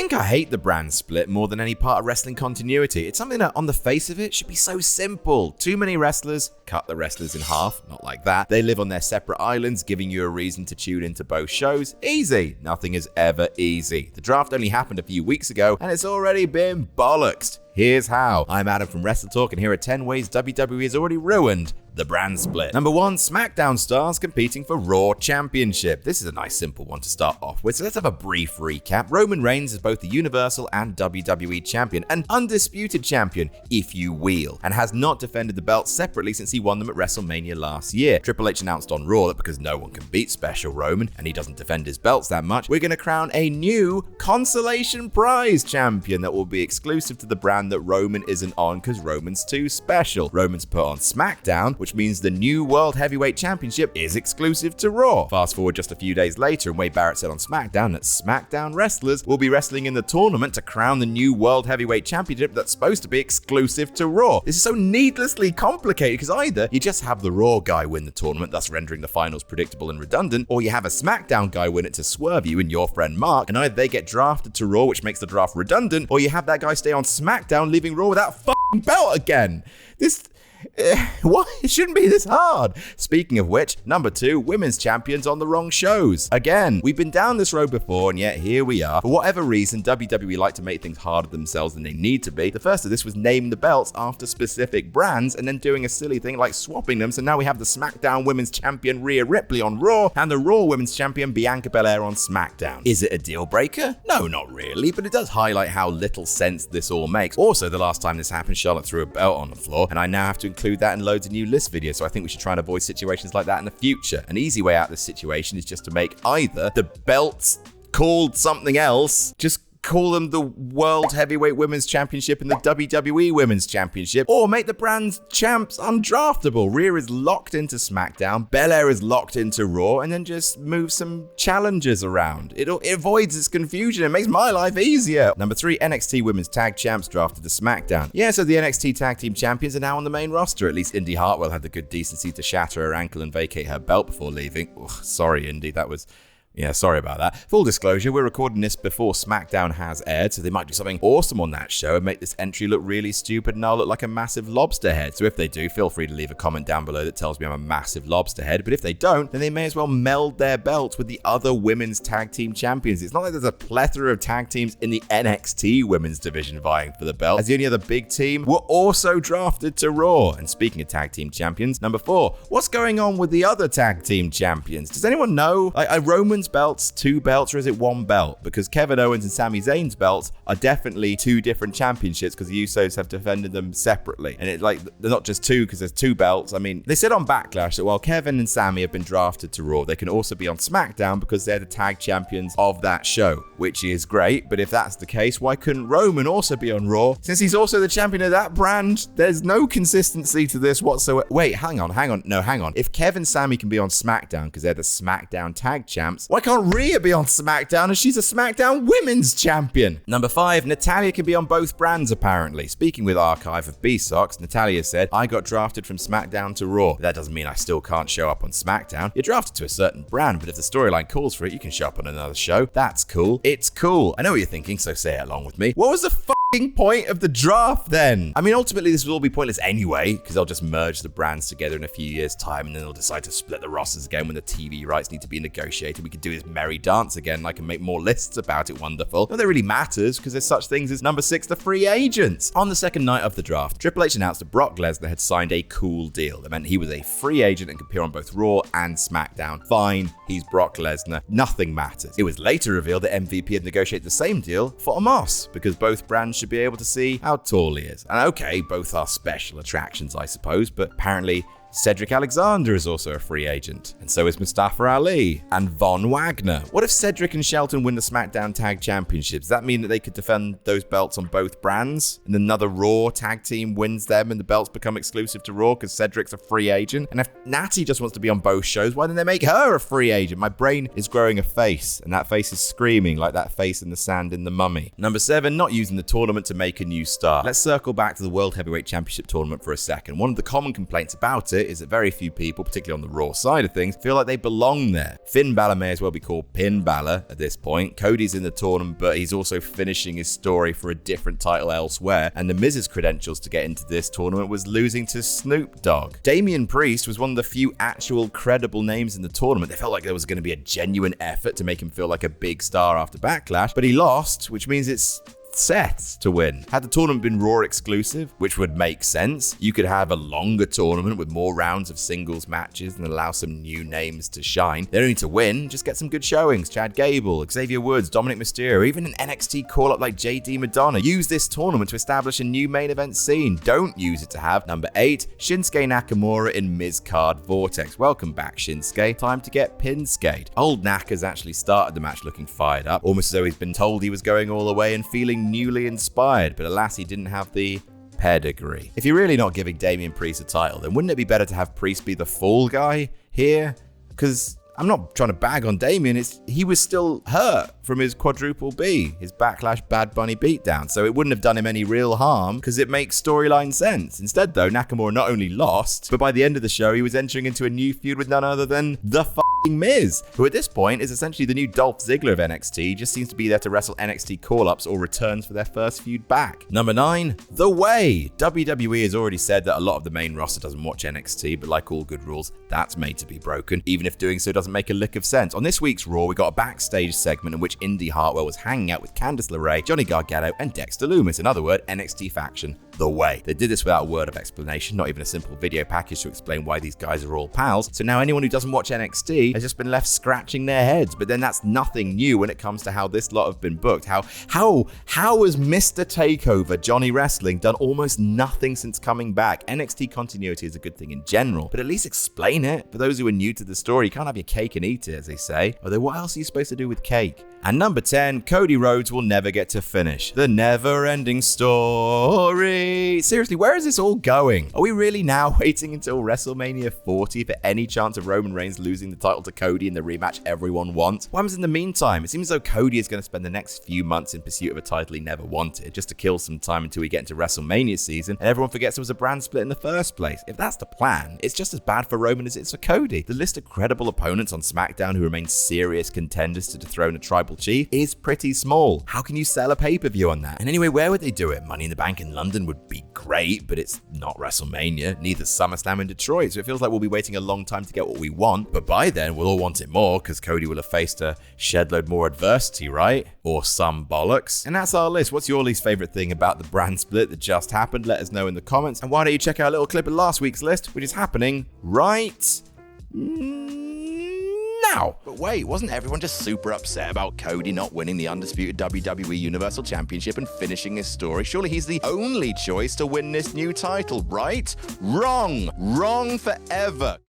think I hate the brand split more than any part of wrestling continuity. It's something that, on the face of it, should be so simple. Too many wrestlers, cut the wrestlers in half, not like that. They live on their separate islands, giving you a reason to tune into both shows. Easy. Nothing is ever easy. The draft only happened a few weeks ago, and it's already been bollocksed. Here's how. I'm Adam from WrestleTalk, and here are 10 ways WWE has already ruined the brand split. Number 1, SmackDown stars competing for Raw Championship. This is a nice simple one to start off with, so let's have a brief recap. Roman Reigns is both the Universal and WWE Champion, an undisputed champion, if you will, and has not defended the belts separately since he won them at WrestleMania last year. Triple H announced on Raw that because no one can beat Special Roman, and he doesn't defend his belts that much, we're going to crown a new consolation prize champion that will be exclusive to the brand that Roman isn't on because Roman's too special. Roman's put on SmackDown, which means the new World Heavyweight Championship is exclusive to Raw. Fast forward just a few days later, and Wade Barrett said on SmackDown that SmackDown wrestlers will be wrestling in the tournament to crown the new World Heavyweight Championship that's supposed to be exclusive to Raw. This is so needlessly complicated because either you just have the Raw guy win the tournament, thus rendering the finals predictable and redundant, or you have a SmackDown guy win it to swerve you and your friend Mark, and either they get drafted to Raw, which makes the draft redundant, or you have that guy stay on SmackDown, leaving Raw without a belt again. What? It shouldn't be this hard. Speaking of which, number 2, women's champions on the wrong shows. Again, we've been down this road before, and yet here we are. For whatever reason, WWE like to make things harder themselves than they need to be. The first of this was naming the belts after specific brands, and then doing a silly thing like swapping them. So now we have the SmackDown Women's Champion Rhea Ripley on Raw, and the Raw Women's Champion Bianca Belair on SmackDown. Is it a deal breaker? No, not really, but it does highlight how little sense this all makes. Also, the last time this happened, Charlotte threw a belt on the floor, and I now have to include that in loads of new list videos, so I think we should try and avoid situations like that in the future. An easy way out of this situation is just to make either the belts called something else, just call them the World Heavyweight Women's Championship and the WWE Women's Championship, or make the brand's champs undraftable. Rhea is locked into SmackDown, Belair is locked into Raw, and then just move some challengers around. It avoids this confusion. It makes my life easier. Number 3, NXT Women's Tag Champs drafted to SmackDown. Yeah, so the NXT Tag Team Champions are now on the main roster. At least Indy Hartwell had the good decency to shatter her ankle and vacate her belt before leaving. Ugh, sorry, Indy, that was... Yeah, sorry about that. Full disclosure, we're recording this before SmackDown has aired, so they might do something awesome on that show and make this entry look really stupid and I'll look like a massive lobster head. So if they do, feel free to leave a comment down below that tells me I'm a massive lobster head. But if they don't, then they may as well meld their belts with the other women's tag team champions. It's not like there's a plethora of tag teams in the NXT women's division vying for the belt, as the only other big team were also drafted to Raw. And speaking of tag team champions, number 4, what's going on with the other tag team champions? Does anyone know? Are Roman's belts 2 belts, or is it 1 belt? Because Kevin Owens and Sami Zayn's belts are definitely 2 different championships because the Usos have defended them separately. And they're not just 2 because there's 2 belts. I mean, they said on Backlash that while Kevin and Sami have been drafted to Raw, they can also be on SmackDown because they're the tag champions of that show, which is great. But if that's the case, why couldn't Roman also be on Raw? Since he's also the champion of that brand, there's no consistency to this whatsoever. Wait, hang on. If Kevin and Sami can be on SmackDown because they're the SmackDown tag champs, why can't Rhea be on SmackDown as she's a SmackDown Women's Champion? Number 5, Natalya can be on both brands apparently. Speaking with Archive of B-Socks, Natalya said, I got drafted from SmackDown to Raw. But that doesn't mean I still can't show up on SmackDown. You're drafted to a certain brand, but if the storyline calls for it, you can show up on another show. That's cool. It's cool. I know what you're thinking, so say it along with me. What was the fucking point of the draft then? I mean, ultimately this will all be pointless anyway, because they'll just merge the brands together in a few years' time, and then they'll decide to split the rosters again when the TV rights need to be negotiated. We could do this merry dance again, and I can make more lists about it. Wonderful. Not that it really matters, because there's such things as number 6, the free agents. On the second night of the draft, Triple H announced that Brock Lesnar had signed a cool deal. That meant he was a free agent and could appear on both Raw and SmackDown. Fine, he's Brock Lesnar. Nothing matters. It was later revealed that MVP had negotiated the same deal for Omos, because both brands should be able to see how tall he is. And okay, both are special attractions, I suppose, but apparently Cedric Alexander is also a free agent, and so is Mustafa Ali and Von Wagner. What if Cedric and Shelton win the SmackDown Tag Championships? Does that mean that they could defend those belts on both brands, and another Raw tag team wins them and the belts become exclusive to Raw because Cedric's a free agent? And if Natty just wants to be on both shows, why didn't they make her a free agent? My brain is growing a face, and that face is screaming like that face in the sand in The Mummy. Number 7, not using the tournament to make a new star. Let's circle back to the World Heavyweight Championship tournament for a second. One of the common complaints about it it is that very few people, particularly on the Raw side of things, feel like they belong there. Finn Balor may as well be called Pin Balor at this point. Cody's in the tournament, but he's also finishing his story for a different title elsewhere, and The Miz's credentials to get into this tournament was losing to Snoop Dogg. Damian Priest was one of the few actual credible names in the tournament. They felt like there was going to be a genuine effort to make him feel like a big star after Backlash, but he lost, which means it's set to win. Had the tournament been Raw exclusive, which would make sense, you could have a longer tournament with more rounds of singles matches and allow some new names to shine. They don't need to win, just get some good showings. Chad Gable, Xavier Woods, Dominic Mysterio, even an NXT call-up like JD Madonna. Use this tournament to establish a new main event scene. Don't use it to have number 8, Shinsuke Nakamura in Miz Card Vortex. Welcome back, Shinsuke. Time to get pin-skate. Old Naka's actually started the match looking fired up, almost as though he's been told he was going all the way and feeling newly inspired, but alas, he didn't have the pedigree. If you're really not giving Damian Priest a title, then wouldn't it be better to have Priest be the fall guy here? Because I'm not trying to bag on Damian, he was still hurt from his quadruple B, his Backlash Bad Bunny beatdown, so it wouldn't have done him any real harm because it makes storyline sense. Instead though, Nakamura not only lost, but by the end of the show he was entering into a new feud with none other than the Miz, who at this point is essentially the new Dolph Ziggler of NXT, just seems to be there to wrestle NXT call-ups or returns for their first feud back. Number 9, The Way. WWE has already said that a lot of the main roster doesn't watch NXT, but like all good rules, that's made to be broken, even if doing so doesn't make a lick of sense. On this week's Raw, we got a backstage segment in which Indy Hartwell was hanging out with Candice LeRae, Johnny Gargano, and Dexter Lumis. In other words, NXT faction, The Way. They did this without a word of explanation, not even a simple video package to explain why these guys are all pals, so now anyone who doesn't watch NXT has just been left scratching their heads. But then that's nothing new when it comes to how this lot have been booked. How has Mr. Takeover Johnny Wrestling done almost nothing since coming back? NXT continuity is a good thing in general, but at least explain it. For those who are new to the story, you can't have your cake and eat it, as they say. Although what else are you supposed to do with cake? And number 10, Cody Rhodes will never get to finish. The never-ending story. Seriously, where is this all going? Are we really now waiting until WrestleMania 40 for any chance of Roman Reigns losing the title to Cody in the rematch everyone wants? What happens in the meantime? It seems as though Cody is going to spend the next few months in pursuit of a title he never wanted, just to kill some time until we get into WrestleMania season, and everyone forgets it was a brand split in the first place. If that's the plan, it's just as bad for Roman as it is for Cody. The list of credible opponents on SmackDown who remain serious contenders to dethrone a tribal chief is pretty small. How can you sell a pay-per-view on that? And anyway, where would they do it? Money in the Bank in London would be great, but it's not WrestleMania, neither SummerSlam in Detroit, so it feels like we'll be waiting a long time to get what we want, but by then we'll all want it more because Cody will have faced a shed load more adversity, right? Or some bollocks. And that's our list. What's your least favorite thing about the brand split that just happened? Let us know in the comments, and why don't you check out a little clip of last week's list, which is happening right now. But wait, wasn't everyone just super upset about Cody not winning the undisputed WWE Universal Championship and finishing his story? Surely he's the only choice to win this new title, right? Wrong. Wrong forever.